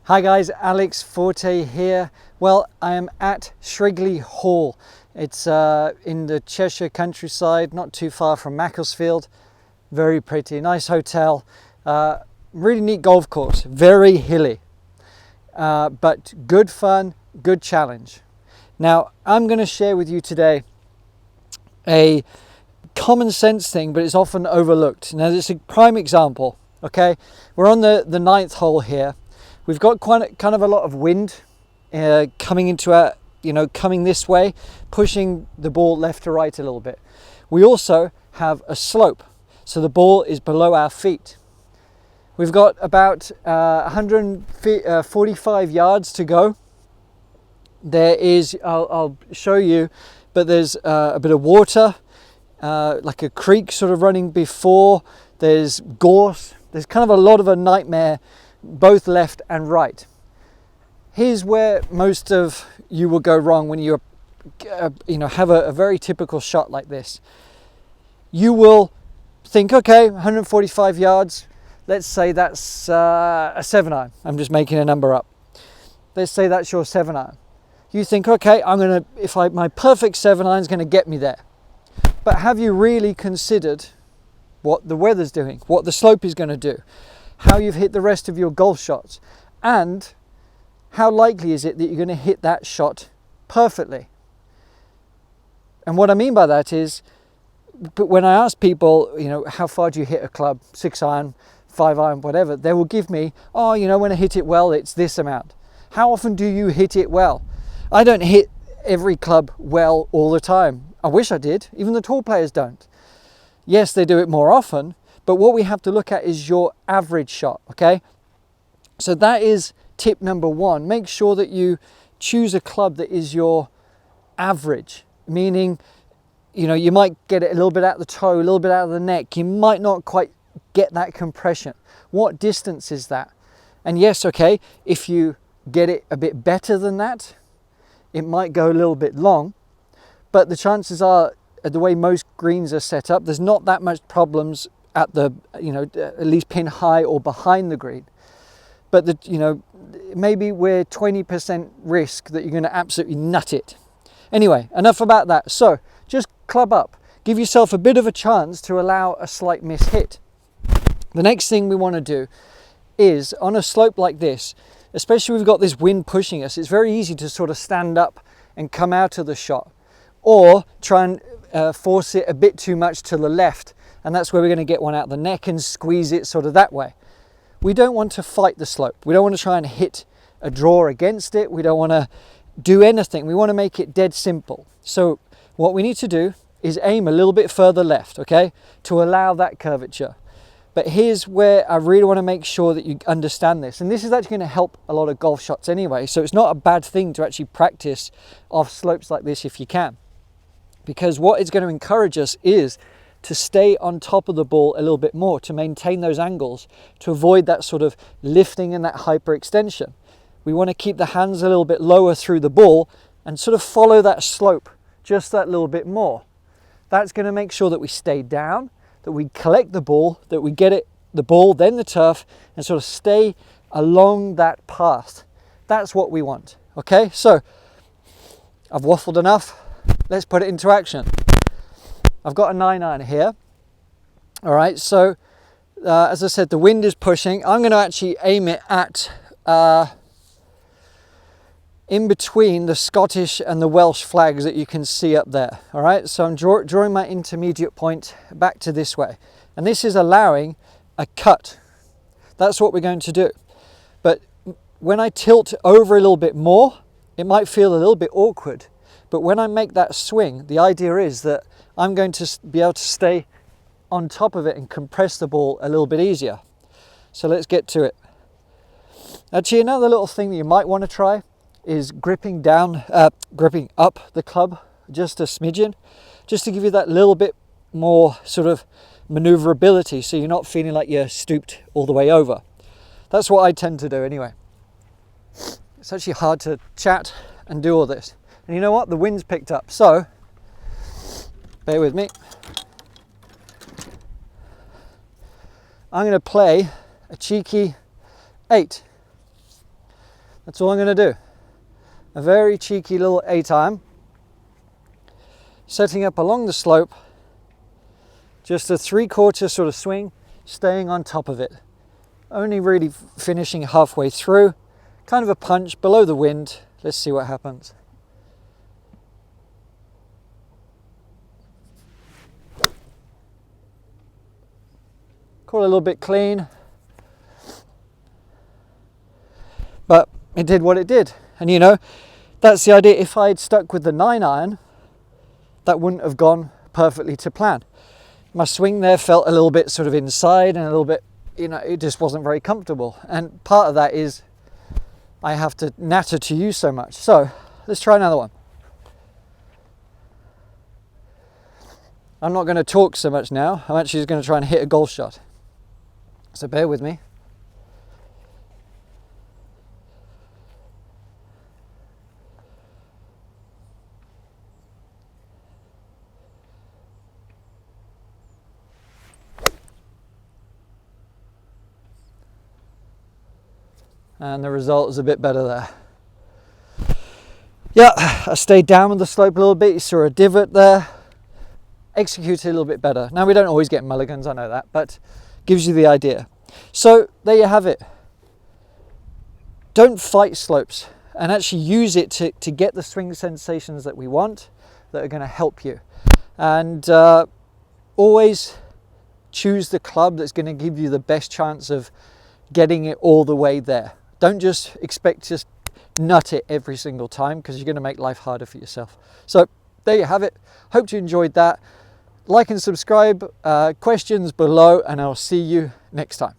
Hi guys, Alex Fortey here. Well, I am at Shrigley Hall. It's in the Cheshire countryside, not too far from Macclesfield. Very pretty, nice hotel. Really neat golf course, very hilly, but good fun, good challenge. Now, I'm going to share with you today a common sense thing, but it's often overlooked. Now, it's a prime example, okay? We're on the ninth hole here. We've got kind of a lot of wind coming into our, coming this way, pushing the ball left to right a little bit. We also have a slope, so the ball is below our feet. We've got about 145 yards to go. There is, I'll show you, but there's a bit of water, like a creek sort of running before. There's gorse. There's kind of a lot of a nightmare, both left and right. Here's where most of you will go wrong when you have a very typical shot like this. You will think, okay, 145 yards. Let's say that's a 7-iron. I'm just making a number up. Let's say that's your 7-iron. You think, okay, my perfect 7-iron is going to get me there. But have you really considered what the weather's doing, what the slope is going to do, how you've hit the rest of your golf shots, and how likely is it that you're going to hit that shot perfectly? And what I mean by that is, but when I ask people, how far do you hit a club, 6-iron, 5-iron, whatever, they will give me, when I hit it well, it's this amount. How often do you hit it well? I don't hit every club well all the time. I wish I did. Even the tall players don't. Yes, they do it more often, but what we have to look at is your average shot, okay? So that is tip number one. Make sure that you choose a club that is your average, meaning, you might get it a little bit out the toe, a little bit out of the neck. You might not quite get that compression. What distance is that? And yes, okay, if you get it a bit better than that, it might go a little bit long, but the chances are, the way most greens are set up, there's not that much problems at the, at least pin high or behind the green. But maybe we're 20% risk that you're going to absolutely nut it. Anyway, enough about that. So just club up, give yourself a bit of a chance to allow a slight miss hit. The next thing we want to do is, on a slope like this, especially if we've got this wind pushing us, it's very easy to sort of stand up and come out of the shot, or try and force it a bit too much to the left, and that's where we're going to get one out the neck and squeeze it sort of that way. We don't want to fight the slope. We don't want to try and hit a draw against it. We don't want to do anything. We want to make it dead simple. So what we need to do is aim a little bit further left, okay, to allow that curvature. But here's where I really want to make sure that you understand this. And this is actually going to help a lot of golf shots anyway. So it's not a bad thing to actually practice off slopes like this if you can. Because what it's going to encourage us is to stay on top of the ball a little bit more, to maintain those angles, to avoid that sort of lifting and that hyperextension. We want to keep the hands a little bit lower through the ball and sort of follow that slope just that little bit more. That's going to make sure that we stay down, that we collect the ball, that we get the ball, then the turf, and sort of stay along that path. That's what we want. Okay, so I've waffled enough. Let's put it into action. I've got a 9-iron here. All right, so as I said, the wind is pushing. I'm going to actually aim it at in between the Scottish and the Welsh flags that you can see up there. All right, so I'm drawing my intermediate point back to this way. And this is allowing a cut. That's what we're going to do. But when I tilt over a little bit more, it might feel a little bit awkward. But when I make that swing, the idea is that I'm going to be able to stay on top of it and compress the ball a little bit easier. So let's get to it. Actually, another little thing that you might want to try is gripping up the club just a smidgen, just to give you that little bit more sort of maneuverability, so you're not feeling like you're stooped all the way over. That's what I tend to do anyway. It's actually hard to chat and do all this. And you know what? The wind's picked up, so bear with me. I'm going to play a cheeky 8. That's all I'm going to do. A very cheeky little 8-iron, setting up along the slope, just a 3/4 sort of swing, staying on top of it. Only really finishing halfway through, kind of a punch below the wind. Let's see what happens. Caught a little bit clean, but it did what it did. And you know, that's the idea. If I had stuck with the 9-iron, that wouldn't have gone perfectly to plan. My swing there felt a little bit sort of inside and a little bit, you know, it just wasn't very comfortable. And part of that is I have to natter to use so much. So let's try another one. I'm not going to talk so much now. I'm actually just going to try and hit a golf shot. So bear with me. And the result is a bit better there. Yeah, I stayed down with the slope a little bit. You saw a divot there. Executed a little bit better. Now we don't always get mulligans, I know that, but gives you the idea. So there you have it. Don't fight slopes, and actually use it to get the swing sensations that we want, that are going to help you. And always choose the club that's going to give you the best chance of getting it all the way there. Don't just expect to nut it every single time, because you're going to make life harder for yourself. So there you have it. Hope you enjoyed that. Like and subscribe, questions below, and I'll see you next time.